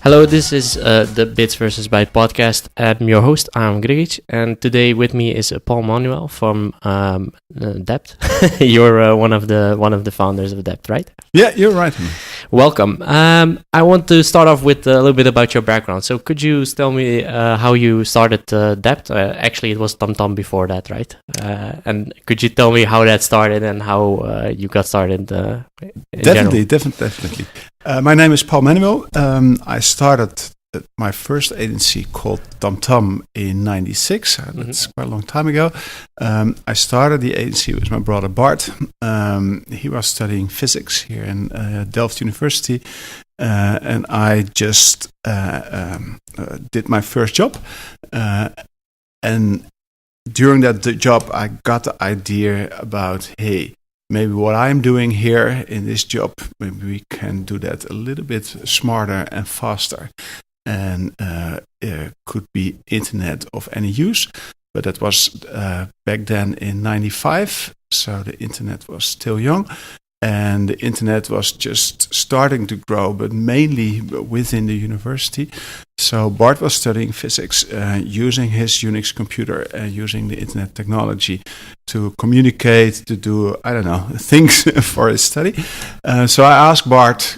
Hello, this is the Bits vs. Bytes podcast. I'm your host, I'm Grigic, and today with me is Paul Manuel from Dept. You're one of the founders of Dept, right? Yeah, you're right. Welcome. I want to start off with a little bit about your background. So could you tell me how you started Dept? Actually, it was TomTom before that, right? And could you tell me how that started and how you got started Definitely. My name is Paul Manuel. I started my first agency called TomTom in '96. That's quite a long time ago. I started the agency with my brother Bart. He was studying physics here in Delft University. And I just did my first job. And during that job, I got the idea about, hey, maybe what I'm doing here in this job, maybe we can do that a little bit smarter and faster. And could be internet of any use. But that was back then in '95, so the internet was still young. And the internet was just starting to grow, but mainly within the university. So Bart was studying physics, using his Unix computer and using the internet technology to communicate, to do, things for his study. So I asked Bart,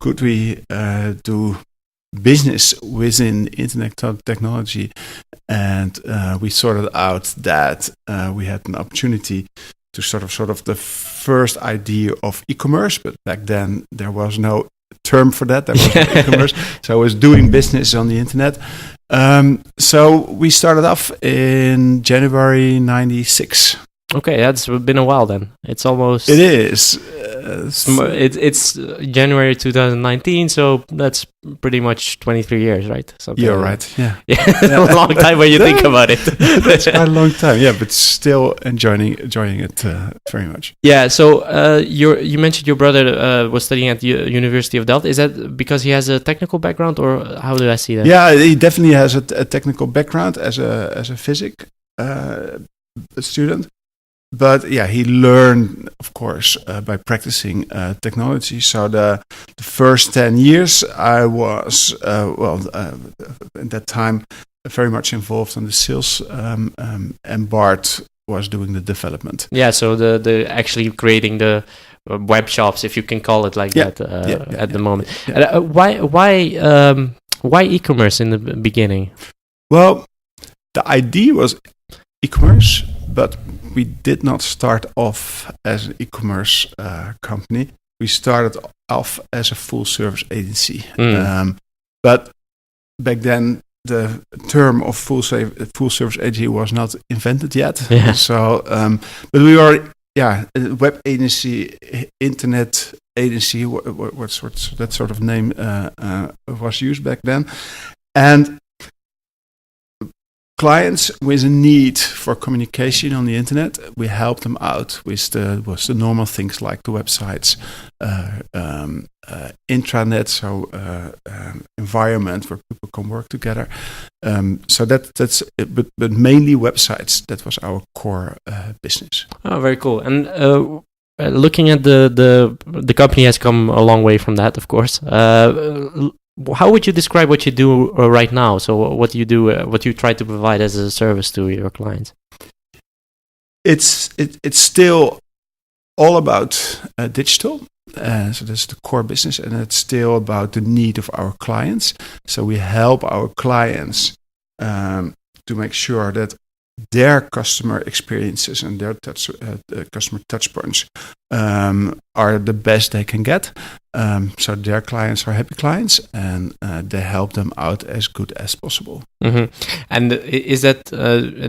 could we do business within internet technology? And we sorted out that we had an opportunity to sort of the first idea of e-commerce, but back then there was no term for that. There was no e-commerce, so I was doing business on the internet. So we started off in January '96. Okay, that's been a while then. It's almost... It is. It's January 2019, so that's pretty much 23 years, right? You're right, yeah. A long time when you think about it. That's quite a long time, yeah, but still enjoying it very much. Yeah, so you mentioned your brother was studying at the University of Delft. Is that because he has a technical background, or how do I see that? Yeah, he definitely has a technical background as a physics student. But yeah, he learned, of course, by practicing technology. So the first 10 years, I was, at that time, very much involved in the sales, and Bart was doing the development. Yeah, so the actually creating the web shops, if you can call it like that, at the moment. Yeah. Why e-commerce in the beginning? Well, the idea was e-commerce, but we did not start off as an e-commerce company. We started off as a full-service agency. But back then, the term of full-service agency was not invented yet. Yeah. So, but we were, a web agency, internet agency. That sort of name was used back then, and clients with a need for communication on the internet, we help them out with the normal things like the websites, intranet, so environment where people can work together. So that's it, but mainly websites. That was our core business. Oh, very cool. And looking at the company has come a long way from that, of course. How would you describe what you do right now? So what do you do, what you try to provide as a service to your clients? It's still all about digital. So that's the core business, and it's still about the need of our clients. So we help our clients to make sure that their customer experiences and their customer touch points are the best they can get. So their clients are happy clients, and they help them out as good as possible. Mm-hmm. And is that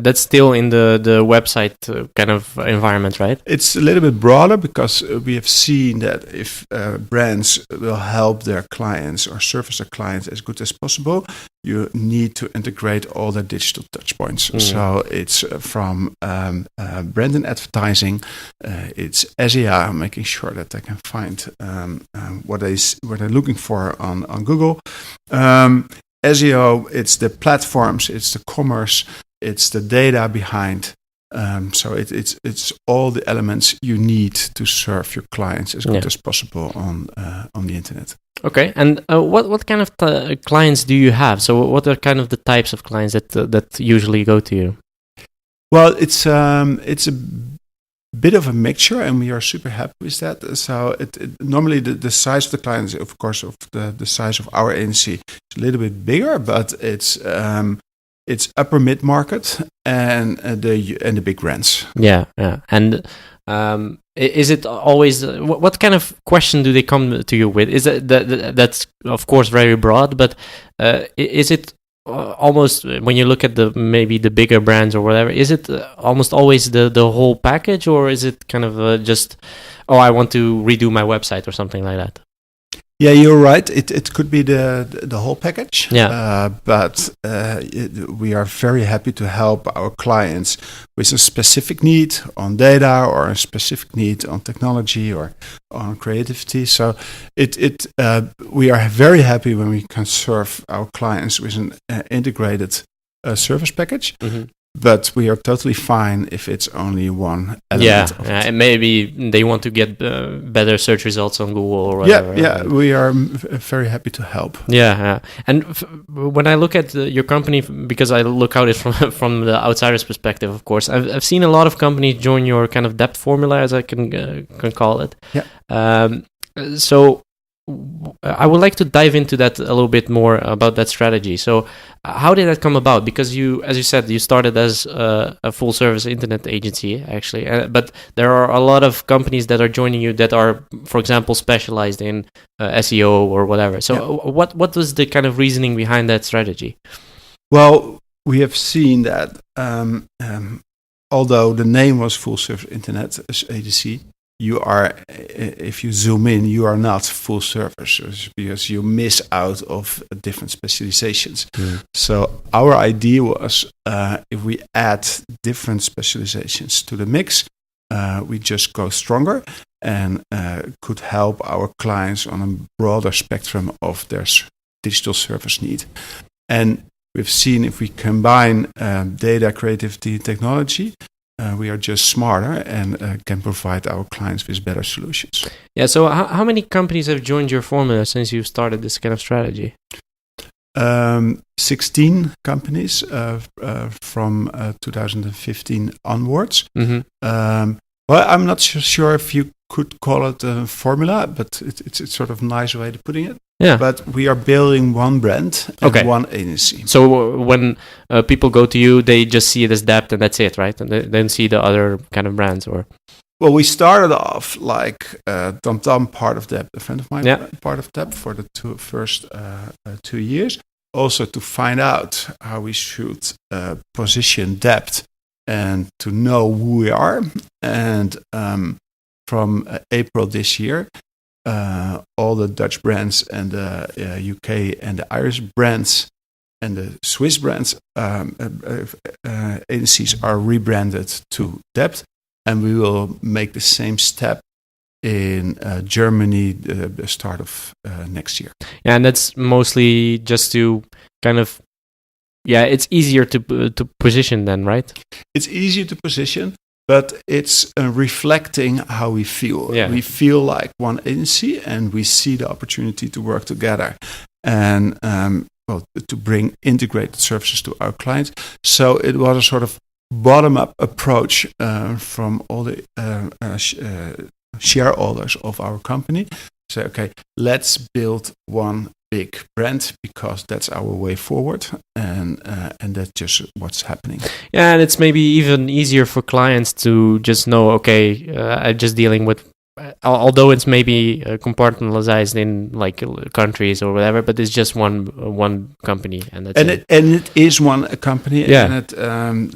that's still in the website kind of environment, right? It's a little bit broader because we have seen that if brands will help their clients or service their clients as good as possible, you need to integrate all their digital touch points. So it's from brand and advertising, it's SEO, making sure that they can find what they're looking for on Google. SEO, it's the platforms, it's the commerce, it's the data behind. So it's all the elements you need to serve your clients as good as possible on the internet. Okay, and what kind of clients do you have? So what are kind of the types of clients that usually go to you? Well, it's a bit of a mixture, and we are super happy with that. So normally the size of the clients, of course, of the size of our agency is a little bit bigger, but it's upper mid market and the big brands. Yeah, yeah. And is it always what kind of question do they come to you with? Is it that's of course very broad, but is it almost when you look at maybe the bigger brands or whatever, is it almost always the whole package, or is it kind of just I want to redo my website or something like that? Yeah, you're right. It could be the whole package. Yeah. But we are very happy to help our clients with a specific need on data or a specific need on technology or on creativity. So we are very happy when we can serve our clients with an integrated service package. Mm-hmm. But we are totally fine if it's only one element. Yeah, and maybe they want to get better search results on Google or whatever. Yeah, we are very happy to help. Yeah. And when I look at your company, because I look at it from the outsider's perspective, of course, I've seen a lot of companies join your kind of Dept formula, as I can call it. Yeah. So I would like to dive into that a little bit more about that strategy. So how did that come about? Because you, as you said, you started as a full service internet agency, actually, but there are a lot of companies that are joining you that are, for example, specialized in SEO or whatever. So what was the kind of reasoning behind that strategy? Well, we have seen that although the name was full service internet agency, you are, if you zoom in, you are not full service because you miss out of different specializations. Mm. So our idea was if we add different specializations to the mix, we just go stronger and could help our clients on a broader spectrum of their digital service need. And we've seen if we combine data, creativity, technology, we are just smarter and can provide our clients with better solutions. Yeah, so how many companies have joined your formula since you started this kind of strategy? 16 companies from 2015 onwards. Mm-hmm. Well, I'm not sure if you could call it a formula, but it's sort of a nice way of putting it. Yeah. But we are building one brand and one agency. So when people go to you, they just see it as Dept and that's it, right? And they don't see the other kind of brands, or? Well, we started off like TomTom, part of Dept, a friend of mine, part of Dept for the first 2 years. Also to find out how we should position Dept and to know who we are. And from April this year, all the Dutch brands and the UK and the Irish brands and the Swiss brands agencies are rebranded to Dept, and we will make the same step in Germany the start of next year. Yeah, and that's mostly just to kind of, it's easier to position then, right? It's easier to position, but it's reflecting how we feel. Yeah. We feel like one agency, and we see the opportunity to work together and to bring integrated services to our clients. So it was a sort of bottom-up approach from all the shareholders of our company. Say, okay, let's build one big brand because that's our way forward, and that's just what's happening. Yeah, and it's maybe even easier for clients to just know, okay, I'm just dealing with, although it's maybe compartmentalized in like countries or whatever, but it's just one company, and that's it. And it is one company, yeah. And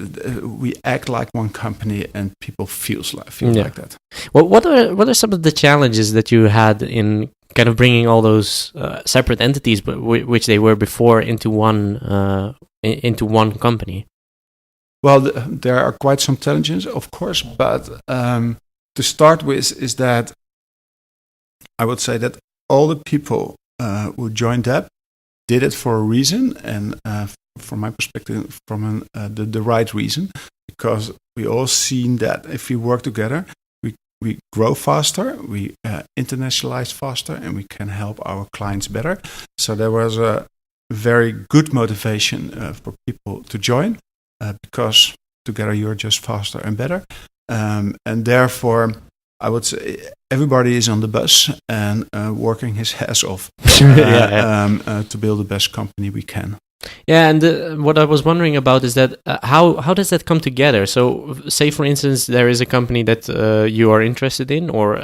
we act like one company, and people feel like that. Well, what are some of the challenges that you had in kind of bringing all those separate entities, but which they were before, into one company? Well, there are quite some challenges, of course, but to start with is that I would say that all the people who joined Dept did it for a reason, and from my perspective, from the right reason, because we all seen that if we work together, we we grow faster, we internationalize faster, and we can help our clients better. So there was a very good motivation for people to join because together you're just faster and better. And therefore, I would say everybody is on the bus and working his ass off to build the best company we can. Yeah, and what I was wondering about is that how does that come together? So, say for instance, there is a company that you are interested in, or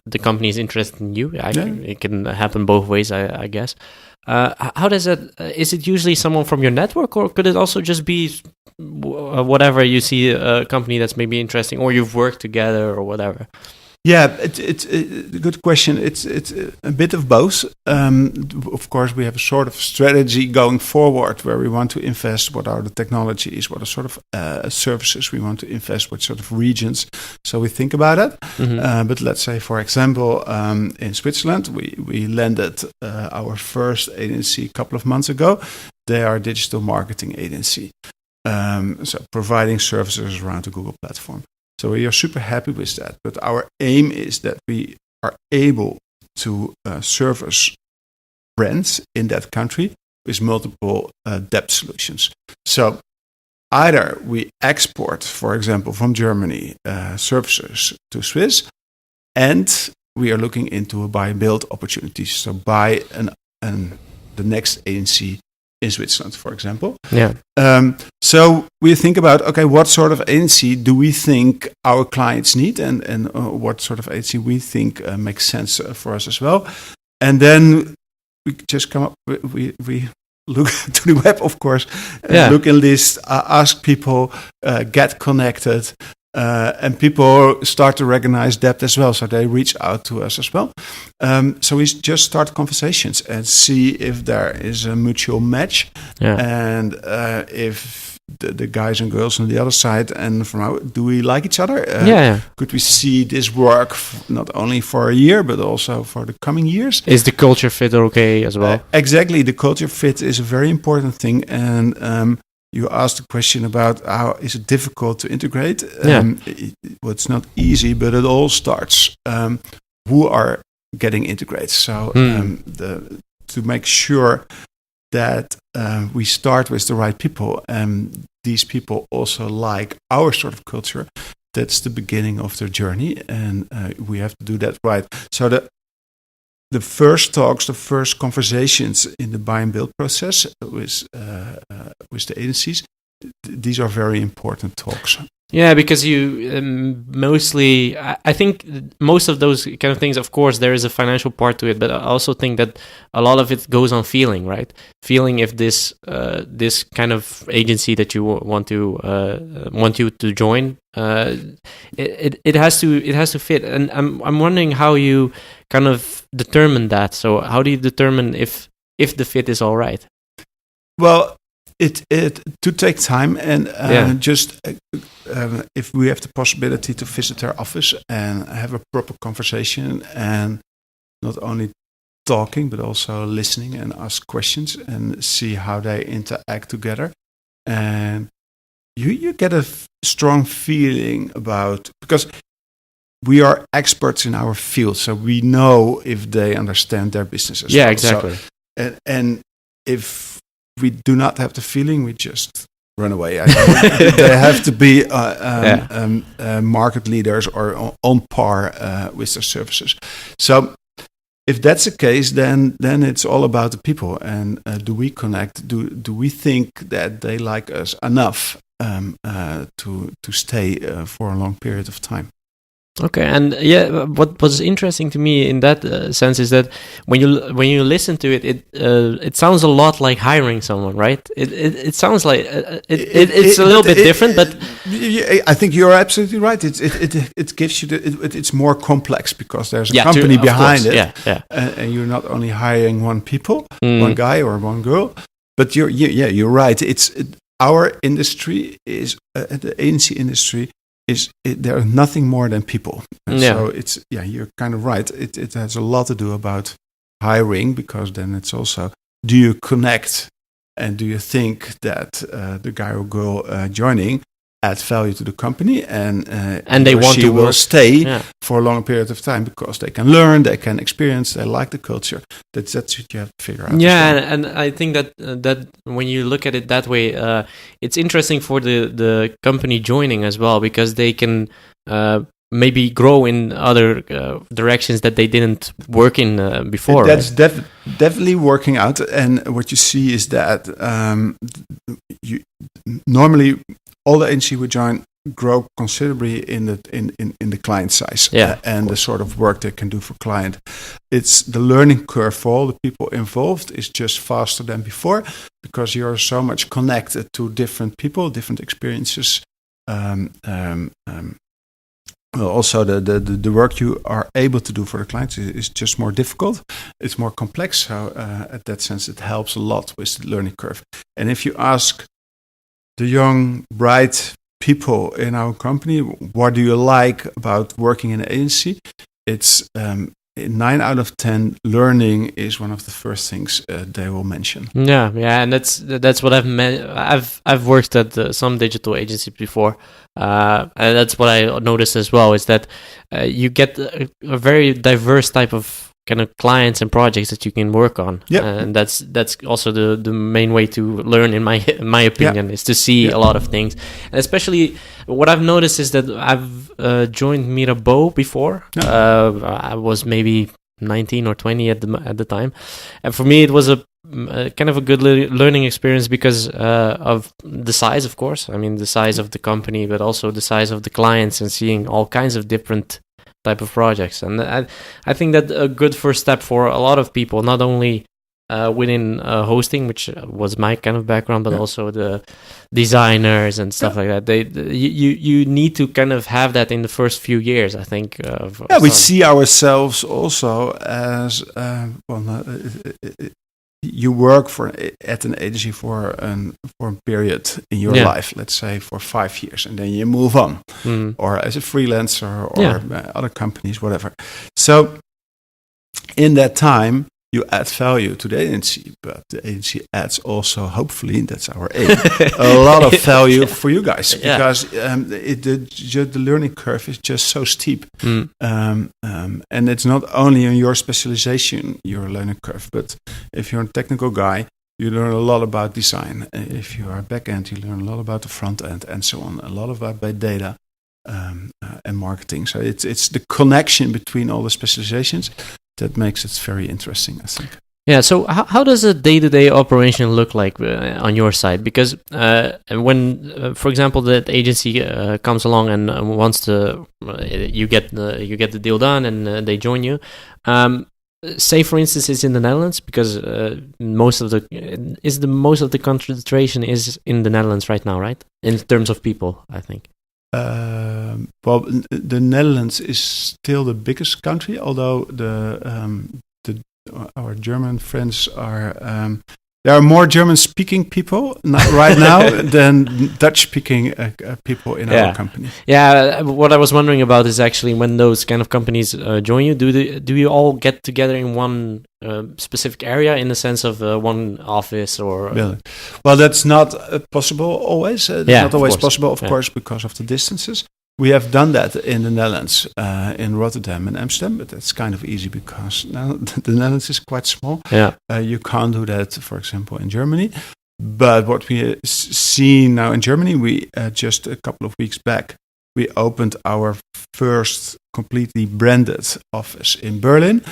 the company is interested in you. It can happen both ways, I guess. How does that? Is it usually someone from your network, or could it also just be whatever you see a company that's maybe interesting, or you've worked together, or whatever? Yeah, it's a good question. It's a bit of both. Of course, we have a sort of strategy going forward where we want to invest. What are the technologies? What are sort of services we want to invest? What sort of regions? So we think about it. Mm-hmm. But let's say, for example, in Switzerland, we landed our first agency a couple of months ago. They are a digital marketing agency, so providing services around the Google platform. So we are super happy with that. But our aim is that we are able to service brands in that country with multiple Dept solutions. So either we export, for example, from Germany services to Swiss, and we are looking into a buy and build opportunities. So buy the next agency in Switzerland, for example. Yeah. So we think about, okay, what sort of agency do we think our clients need, and what sort of agency we think makes sense for us as well. And then we just come up, we look to the web, of course, look in list, ask people, get connected, and people start to recognize Dept as well, so they reach out to us as well. So we just start conversations and see if there is a mutual match, and if the guys and girls on the other side and from our, do we like each other? Could we see this work not only for a year but also for the coming years? Is the culture fit okay as well? Exactly, the culture fit is a very important thing, and you asked a question about how is it difficult to integrate. Well, it's not easy, but it all starts. Who are getting integrated? So to make sure that we start with the right people, and these people also like our sort of culture. That's the beginning of their journey, and we have to do that right. So the first talks, the first conversations in the buy and build process with the agencies, these are very important talks. Yeah, because you mostly, I think most of those kind of things, of course, there is a financial part to it, but I also think that a lot of it goes on feeling, right? Feeling if this this kind of agency that you want you to join, it has to fit. And I'm wondering how you kind of determine that. So how do you determine if the fit is all right? Well, it to take time, and just if we have the possibility to visit their office and have a proper conversation, and not only talking but also listening and ask questions and see how they interact together, and you get a strong feeling about, because we are experts in our field, so we know if they understand their business as well. Exactly. So, and if we do not have the feeling, we just run away. They have to be market leaders or on par with their services. So if that's the case, then it's all about the people. And do we connect? Do we think that they like us enough to stay for a long period of time? Okay, and what was interesting to me in that sense is that when you listen to it, it sounds a lot like hiring someone, right? It sounds like it's a little bit different, but I think you're absolutely right. It gives you it's more complex because there's a company behind it, and you're not only hiring one guy or one girl, but you're right. Our industry is the agency industry. There are nothing more than people. So you're kind of right. It has a lot to do about hiring, because then it's also, do you connect, and do you think that the guy or girl joining add value to the company, and they want to will work. stay for a long period of time because they can learn, they can experience, they like the culture. That's what you have to figure out. Yeah, and I think that when you look at it that way, it's interesting for the company joining as well, because they can maybe grow in other directions that they didn't work in before. That's definitely working out, and what you see is that you normally all the agency we join grow considerably in the client size, and the sort of work they can do for client. It's the learning curve for all the people involved is just faster than before because you're so much connected to different people, different experiences. Also, the work you are able to do for the clients is just more difficult. It's more complex. So, at that sense, it helps a lot with the learning curve. And if you ask the young, bright people in our company, what do you like about working in an agency? It's 9 out of 10. Learning is one of the first things they will mention. Yeah, and that's what I've worked at some digital agencies before, and that's what I noticed as well. Is that you get a very diverse type of kind of clients and projects that you can work on, and that's also the main way to learn, in my opinion, is to see a lot of things. And especially what I've noticed is that I've joined Mirabeau before. I was maybe 19 or 20 at the time, and for me it was a kind of a good learning experience because of the size, of course. I mean, the size of the company, but also the size of the clients, and seeing all kinds of different type of projects. And I think that a good first step for a lot of people, not only within hosting, which was my kind of background, but also the designers and stuff like that. You need to kind of have that in the first few years, I think. We see ourselves also as you work at an agency for a period in your life, let's say for 5 years, and then you move on, or as a freelancer, or other companies, whatever. So in that time, you add value to the agency, but the agency adds also, hopefully, that's our aim, a lot of value for you guys, because the learning curve is just so steep. And it's not only in your specialization, your learning curve, but if you're a technical guy, you learn a lot about design. If you are back-end, you learn a lot about the front end, and so on, a lot about data and marketing. So it's the connection between all the specializations that makes it very interesting, I think. Yeah, so how does a day-to-day operation look like on your side? Because when, for example, that agency comes along and wants to, you get the deal done, and they join you. Say, for instance, it's in the Netherlands, because most of the concentration is in the Netherlands right now, right? In terms of people, I think. Well, the Netherlands is still the biggest country, although our German friends are there are more German-speaking people right now than Dutch-speaking people in our company. Yeah, what I was wondering about is actually when those kind of companies join you, do you all get together in one specific area, in the sense of one office, or? Really? Well, that's not possible always. Not always possible, of course, because of the distances. We have done that in the Netherlands, in Rotterdam and Amsterdam, but that's kind of easy because now the Netherlands is quite small. You can't do that, for example, in Germany. But what we see now in Germany, we just a couple of weeks back, we opened our first completely branded office in Berlin.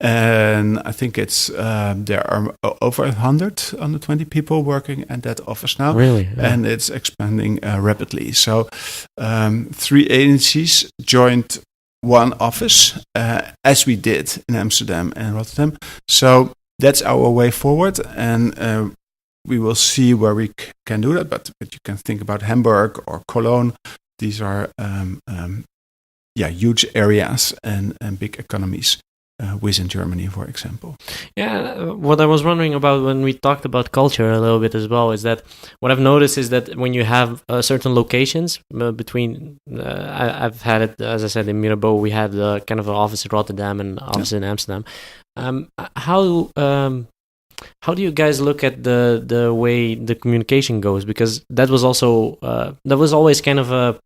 And I think it's there are over 120 people working at that office now. Really? And it's expanding rapidly. So 3 agencies joined one office, as we did in Amsterdam and Rotterdam. So that's our way forward. And we will see where we can do that. But you can think about Hamburg or Cologne. These are huge areas and big economies. Within Germany, for example. Yeah, what I was wondering about when we talked about culture a little bit as well is that what I've noticed is that when you have certain locations between, I've had it, as I said, in Mirabeau, we had kind of an office in Rotterdam and office in Amsterdam. How how do you guys look at the way the communication goes? Because that was also that was always kind of a.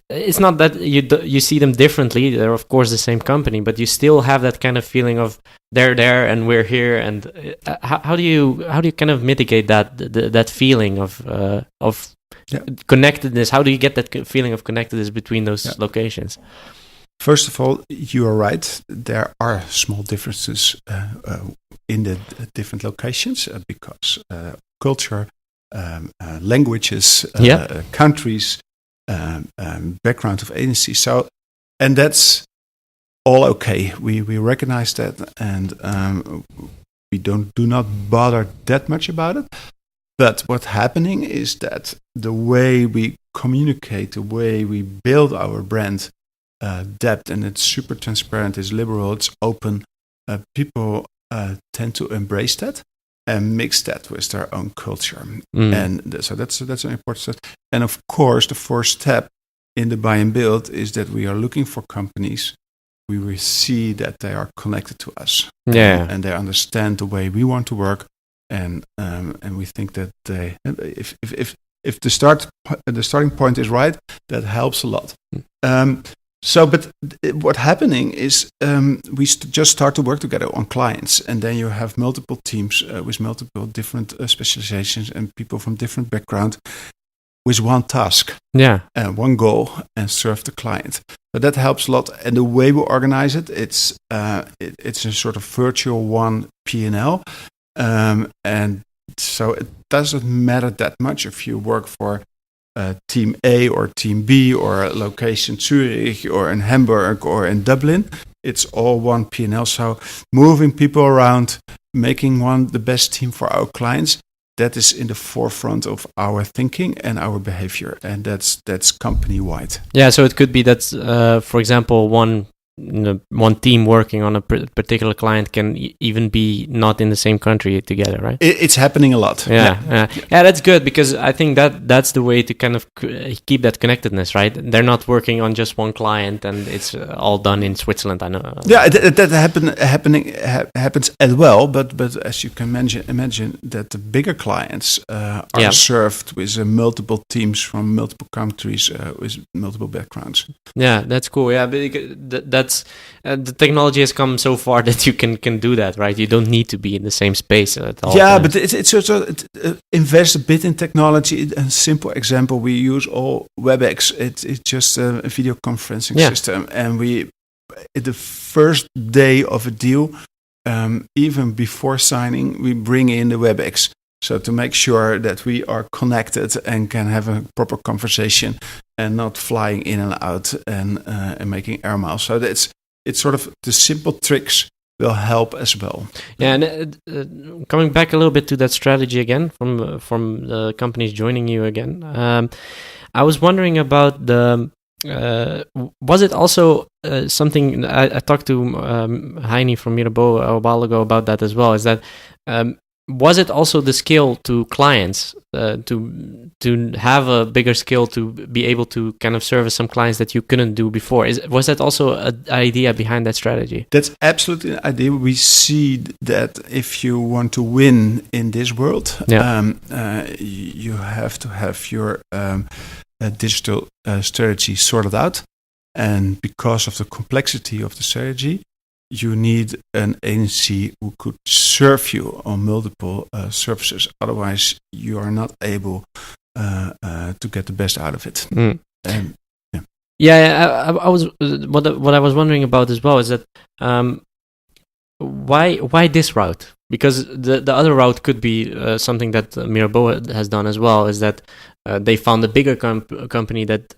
It's not that you see them differently. They're of course the same company, but you still have that kind of feeling of they're there and we're here. And how do you kind of mitigate that feeling of connectedness? How do you get that feeling of connectedness between those locations? First of all, you are right. There are small differences in the different locations because culture, languages, countries, background of agency. So, and that's all okay. We recognize that, and we do not bother that much about it. But what's happening is that the way we communicate, the way we build our brand, Dept, and it's super transparent, it's liberal, it's open. People tend to embrace that and mix that with their own culture, and so that's an important step. And of course, the first step in the buy and build is that we are looking for companies. We will see that they are connected to us, and they understand the way we want to work, and we think that they, if the starting point is right, that helps a lot. But what's happening is we just start to work together on clients, and then you have multiple teams with multiple different specializations and people from different background with one task, and one goal, and serve the client. So that helps a lot. And the way we organize it, it's a sort of virtual one P&L, and so it doesn't matter that much if you work for Team A or Team B or a location Zurich or in Hamburg or in Dublin. It's all one P&L. So moving people around, making the best team for our clients, that is in the forefront of our thinking and our behavior, and that's company-wide. Yeah, so it could be that, for example, one team working on a particular client can even be not in the same country together, right? It's happening a lot. Yeah, that's good, because I think that's the way to kind of keep that connectedness, right? They're not working on just one client and it's all done in Switzerland, I know. Yeah, that happens as well, but as you can imagine that the bigger clients are served with multiple teams from multiple countries with multiple backgrounds. Yeah, that's cool. Yeah, but that's the technology has come so far that you can do that, right? You don't need to be in the same space at all. Yeah, but it's also invest a bit in technology. A simple example: we use all WebEx. It's just a video conferencing system, and the first day of a deal, even before signing, we bring in the WebEx. So to make sure that we are connected and can have a proper conversation and not flying in and out and making air miles. So it's sort of the simple tricks will help as well. Yeah, and coming back a little bit to that strategy again from the companies joining you again, I was wondering about was it also something, I talked to Heini from Mirabeau a while ago about that as well, is that was it also the skill to clients to have a bigger skill to be able to kind of service some clients that you couldn't do before? Was that also an idea behind that strategy? That's absolutely an idea. We see that if you want to win in this world, you have to have your digital strategy sorted out. And because of the complexity of the strategy, you need an agency who could serve you on multiple services. Otherwise, you are not able to get the best out of it. And, I was what I was wondering about as well is that why this route? Because the other route could be something that Mirabeau has done as well. Is that they found a bigger company that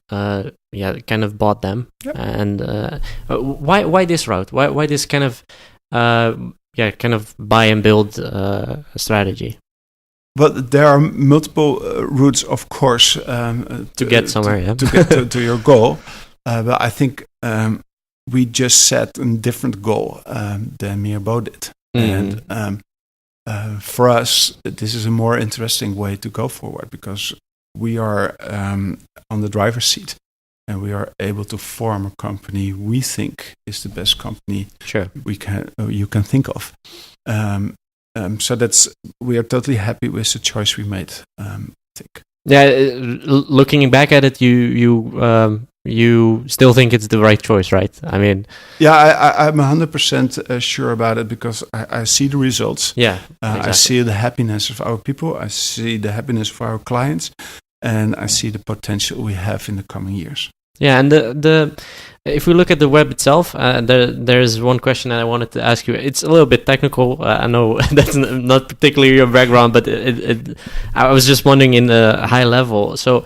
kind of bought them. Yep. And why this route? Why this kind of kind of buy and build strategy? But there are multiple routes, of course, to get somewhere. To get to your goal. But I think we just set a different goal than Mirabeau did. And for us, this is a more interesting way to go forward because we are on the driver's seat and we are able to form a company we think is the best company you can think of. So we are totally happy with the choice we made. I think. Yeah, looking back at it, you still think it's the right choice, right? I mean, yeah, I'm 100% sure about it because I see the results. Yeah, exactly. I see the happiness of our people. I see the happiness of our clients, and I see the potential we have in the coming years. Yeah, and the if we look at the web itself, there's one question that I wanted to ask you. It's a little bit technical. I know that's not particularly your background, but I was just wondering in a high level. So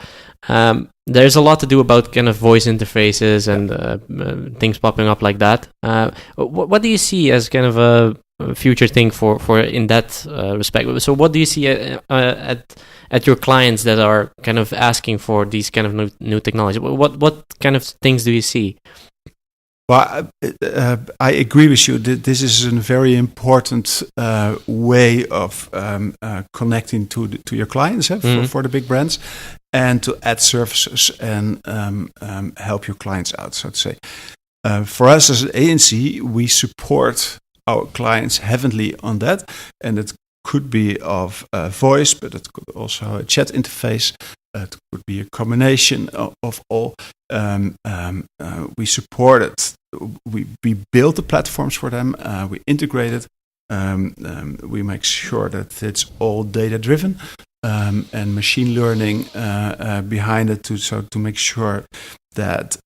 there's a lot to do about kind of voice interfaces and things popping up like that. What do you see as kind of a future thing for in that respect? So what do you see at your clients that are kind of asking for these kind of new technology? What kind of things do you see? Well, I agree with you. This is a very important way of connecting to your clients for the big brands, and to add services and help your clients out, so to say. For us as an agency, we support our clients heavily on that, and it could be of voice, but it could also a chat interface. It could be a combination of all. We support it. We build the platforms for them. We integrate it. We make sure that it's all data driven and machine learning behind it to make sure that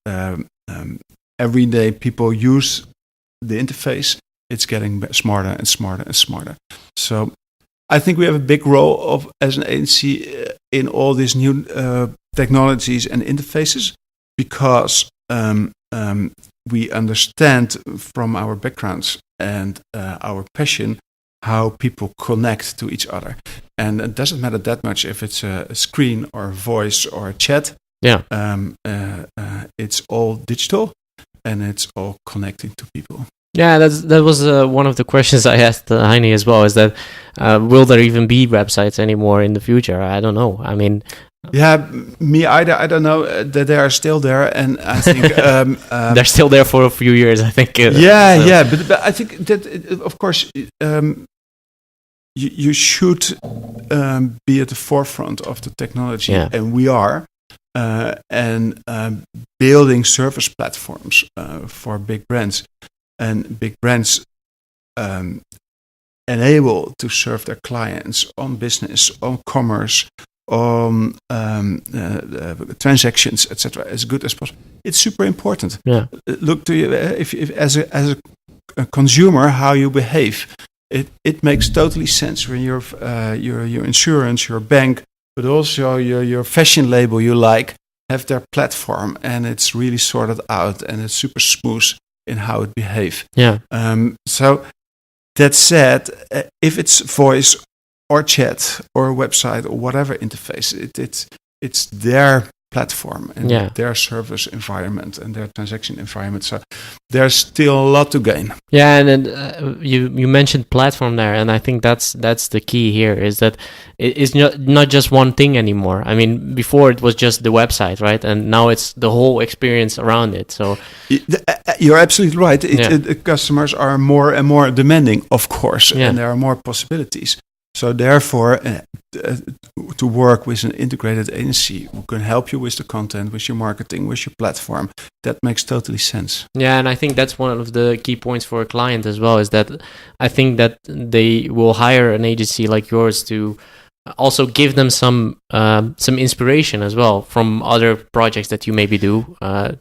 every day people use the interface. It's getting smarter and smarter and smarter. So I think we have a big role as an agency in all these new technologies and interfaces, because we understand from our backgrounds and our passion how people connect to each other. And it doesn't matter that much if it's a screen or a voice or a chat. Yeah. It's all digital and it's all connecting to people. Yeah, that was one of the questions I asked Heine as well, is that will there even be websites anymore in the future? I don't know. I mean... Yeah, me either. I don't know that they are still there, and I think they're still there for a few years. I think. Yeah, but I think that of course you should be at the forefront of the technology, and we are, and building service platforms for big brands, and big brands enable to serve their clients on business, on commerce, on transactions, etc., as good as possible. It's super important. Yeah. Look to you if as a consumer, how you behave. It makes totally sense when your insurance, your bank, but also your fashion label you like have their platform, and it's really sorted out and it's super smooth in how it behaves. Yeah. So that said, if it's voice or chat or a website or whatever interface, it's their platform and their service environment and their transaction environment. So there's still a lot to gain. Yeah, and then you mentioned platform there, and I think that's the key here, is that it's not just one thing anymore. I mean, before it was just the website, right? And now it's the whole experience around it. So you're absolutely right. Customers are more and more demanding, of course, and there are more possibilities. So therefore, to work with an integrated agency who can help you with the content, with your marketing, with your platform, that makes totally sense. Yeah, and I think that's one of the key points for a client as well, is that I think that they will hire an agency like yours to also give them some inspiration as well from other projects that you maybe do,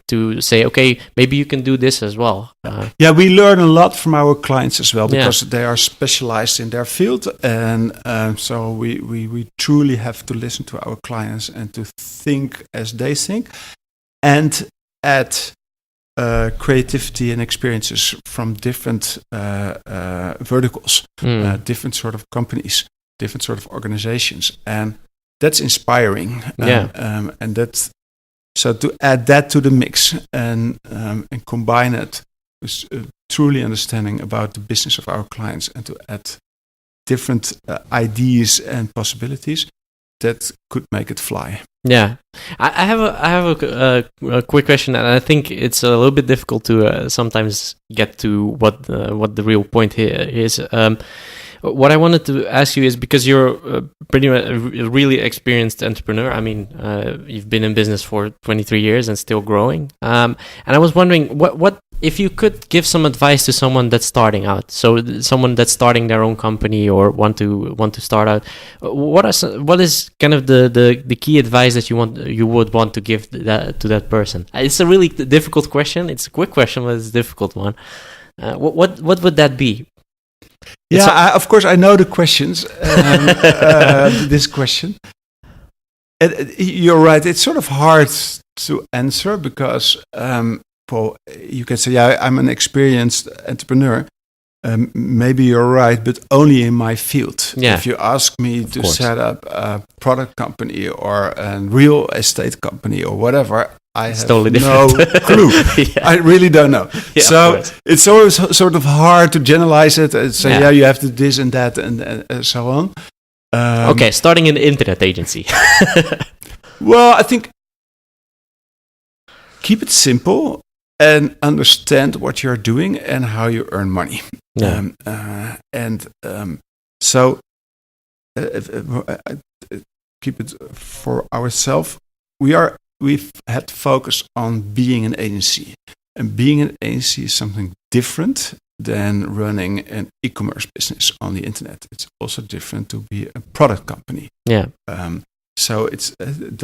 to say, okay, maybe you can do this as well. We learn a lot from our clients as well, because they are specialized in their field, and so we truly have to listen to our clients and to think as they think, and add creativity and experiences from different verticals, different sort of companies, different sort of organizations, and that's inspiring. And that's so to add that to the mix and combine it with truly understanding about the business of our clients, and to add different ideas and possibilities that could make it fly. Yeah, I have a quick question, and I think it's a little bit difficult to sometimes get to what the real point here is. what I wanted to ask you is, because you're pretty much a really experienced entrepreneur. I mean, you've been in business for 23 years and still growing. And I was wondering, what if you could give some advice to someone that's starting out, so someone that's starting their own company or want to start out, what is kind of the key advice that you would want to give to that person? It's a really difficult question. It's a quick question, but it's a difficult one. What would that be? Yeah, of course I know the questions. This question, you're right. It's sort of hard to answer because you can say, yeah, I'm an experienced entrepreneur. Maybe you're right, but only in my field. Yeah. If you ask me to set up a product company or a real estate company or whatever, I have totally no clue. Yeah. I really don't know. Yeah, so it's always sort of hard to generalize it and say, yeah, you have to this and that and so on. Okay, starting an internet agency. Well, I think keep it simple and understand what you're doing and how you earn money. Yeah. So keep it for ourselves. We've had to focus on being an agency, and being an agency is something different than running an e-commerce business on the internet. It's also different to be a product company. Yeah. So it's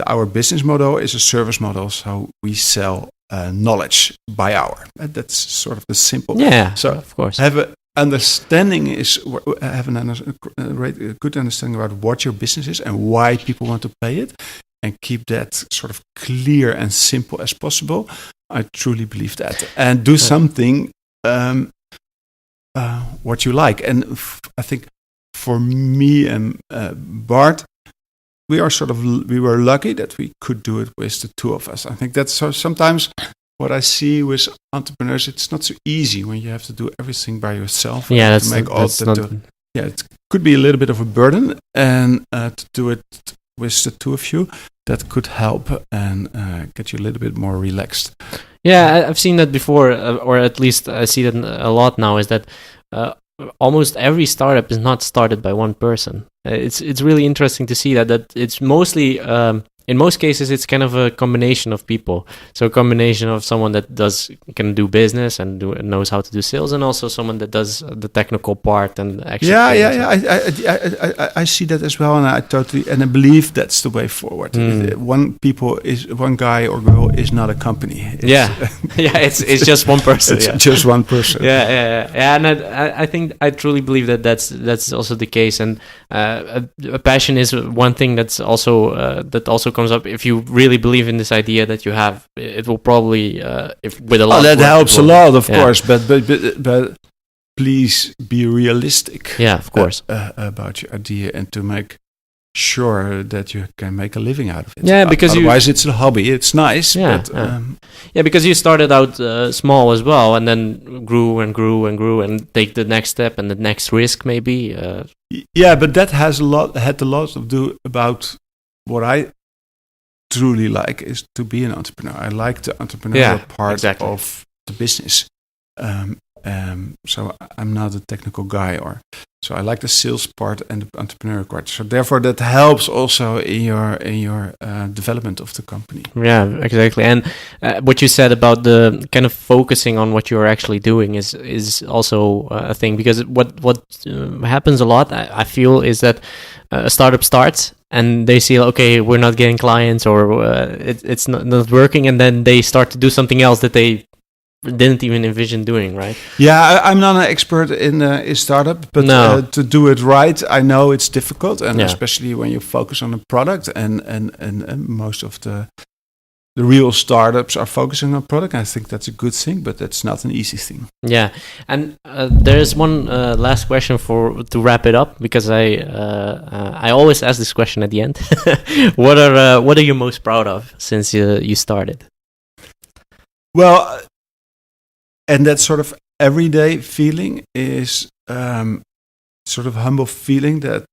our business model is a service model. So we sell knowledge by hour. That's sort of the simple. Yeah. So of course, have a understanding a good understanding about what your business is and why people want to pay it, and keep that sort of clear and simple as possible. I truly believe that, and do something what you like. And I think for me and Bart, we were lucky that we could do it with the two of us. I think that's sometimes what I see with entrepreneurs. It's not so easy when you have to do everything by yourself. Yeah, it could be a little bit of a burden, and to do it with the two of you, that could help and get you a little bit more relaxed. Yeah, I've seen that before, or at least I see that a lot now, is that almost every startup is not started by one person. It's really interesting to see that it's mostly, in most cases, it's kind of a combination of people. So a combination of someone that can do business and knows how to do sales, and also someone that does the technical part and actually. I see that as well, and I believe that's the way forward. One guy or girl is not a company. It's just one person. It's just one person. Yeah, and I think I truly believe that's also the case, and a passion is one thing that's also comes up. If you really believe in this idea that you have, it will probably with a lot. That helps a lot, of course. But please be realistic. Yeah, of course. About your idea, and to make sure that you can make a living out of it. Yeah, because otherwise it's a hobby. It's nice. Yeah, but, because you started out small as well, and then grew and grew and grew, and take the next step and the next risk, maybe. But that had a lot to do about what I truly like is to be an entrepreneur. I like the entrepreneurial part of the business. So I'm not a technical guy, so I like the sales part and the entrepreneurial part. So therefore, that helps also in your development of the company. Yeah, exactly. And what you said about the kind of focusing on what you're actually doing is also a thing, because what happens a lot, I feel, is that a startup starts and they see, okay, we're not getting clients, or it's not working, and then they start to do something else that they didn't even envision doing, right? Yeah, I'm not an expert in startup, but to do it right, I know it's difficult, and especially when you focus on a product, and most of the real startups are focusing on product. I think that's a good thing, but that's not an easy thing. Yeah, and there's one last question to wrap it up, because I always ask this question at the end. What are you most proud of since you started? Well, and that sort of everyday feeling is sort of humble feeling that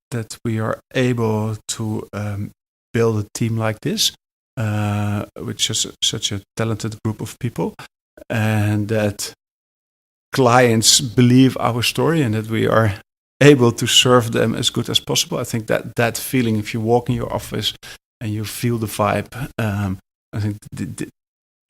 we are able to build a team like this, which is such a talented group of people, and that clients believe our story, and that we are able to serve them as good as possible. I think that feeling, if you walk in your office and you feel the vibe, I think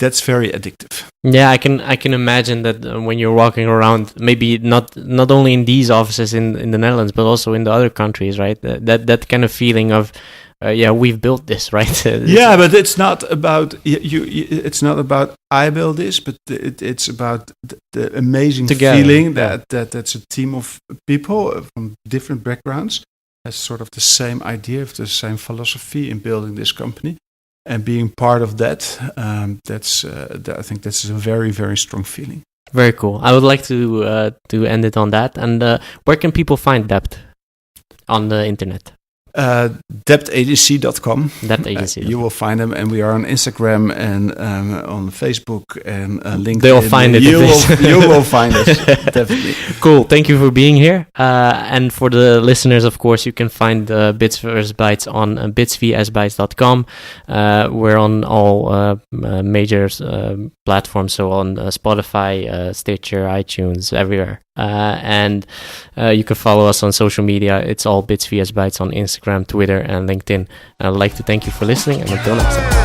that's very addictive. Yeah, I can imagine that when you're walking around, maybe not only in these offices in the Netherlands, but also in the other countries, right? That kind of feeling of, we've built this, right? Yeah, but it's not about you. It's not about I build this, but it's about the amazing feeling that's a team of people from different backgrounds has sort of the same idea, of the same philosophy in building this company. And being part of that, I think that's a very, very strong feeling. Very cool. I would like to end it on that. And where can people find Dept on the internet? Deptagency.com. Deptagency. You will find them, and we are on Instagram and on Facebook and LinkedIn. They'll find it. You will find us, definitely. Cool. Thank you for being here. And for the listeners, of course, you can find Bits vs. Bytes on bitsvsbytes.com. We're on all major platforms, so on Spotify, Stitcher, iTunes, everywhere. And you can follow us on social media. It's all Bits vs. Bytes on Instagram, Twitter, and LinkedIn. I'd like to thank you for listening, and until next time.